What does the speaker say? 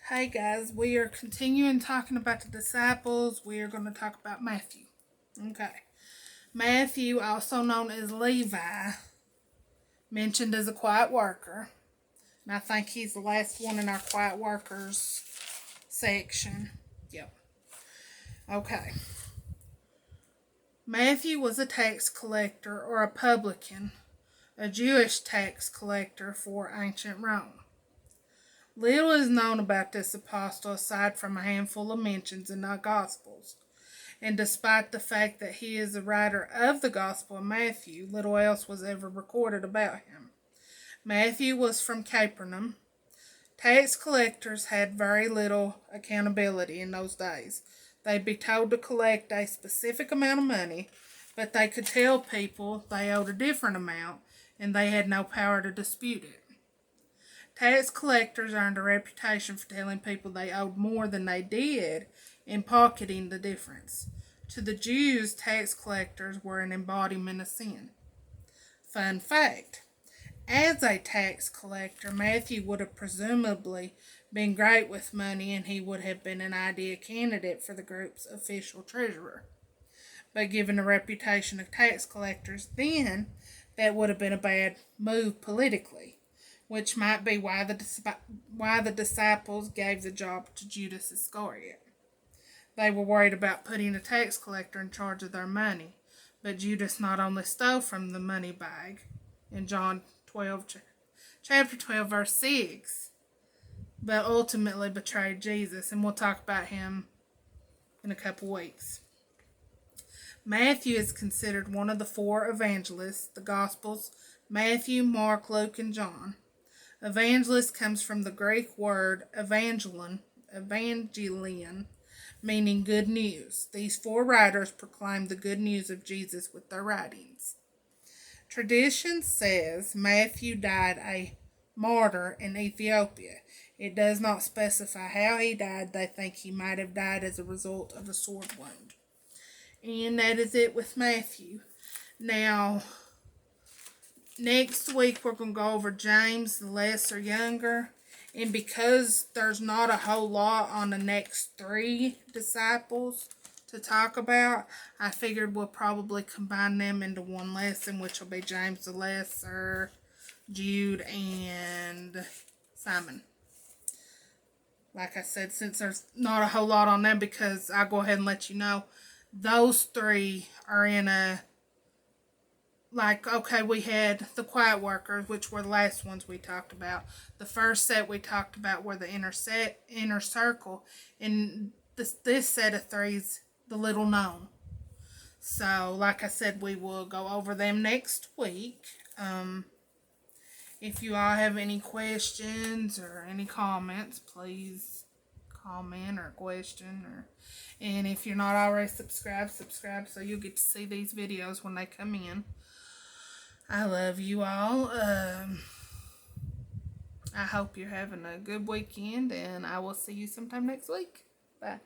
Hey guys, we are continuing talking about the disciples. We are going to talk about Matthew. Okay. Matthew, also known as Levi, mentioned as a quiet worker. And I think he's the last one in our quiet workers section. Yep. Okay. Matthew was a tax collector or a publican, a Jewish tax collector for ancient Rome. Little is known about this apostle aside from a handful of mentions in the Gospels. And despite the fact that he is the writer of the Gospel of Matthew, little else was ever recorded about him. Matthew was from Capernaum. Tax collectors had very little accountability in those days. They'd be told to collect a specific amount of money, but they could tell people they owed a different amount, and they had no power to dispute it. Tax collectors earned a reputation for telling people they owed more than they did and pocketing the difference. To the Jews, tax collectors were an embodiment of sin. Fun fact: as a tax collector, Matthew would have presumably been great with money and he would have been an ideal candidate for the group's official treasurer. But given the reputation of tax collectors then, that would have been a bad move politically, which might be why the disciples gave the job to Judas Iscariot. They were worried about putting a tax collector in charge of their money, but Judas not only stole from the money bag in John 12, chapter 12, verse 6, but ultimately betrayed Jesus, and we'll talk about him in a couple weeks. Matthew is considered one of the four evangelists, the Gospels: Matthew, Mark, Luke, and John. Evangelist comes from the Greek word evangelion, meaning good news. These four writers proclaimed the good news of Jesus with their writings. Tradition says Matthew died a martyr in Ethiopia. It does not specify how he died. They think he might have died as a result of a sword wound. And that is it with Matthew. Now, next week we're going to go over James, the lesser younger. And because there's not a whole lot on the next three disciples to talk about, I figured we'll probably combine them into one lesson, which will be James the Lesser, Jude, and Simon. Like I said, since there's not a whole lot on them, because I'll go ahead and let you know, those three are in a, we had the quiet workers, which were the last ones we talked about. The first set we talked about were the inner circle, and this set of three's the little known. So, like I said, we will go over them next week. If you all have any questions or any comments, please comment or question. And if you're not already subscribed so you'll get to see these videos when they come in. I love you all. I hope you're having a good weekend, and I will see you sometime next week. Bye.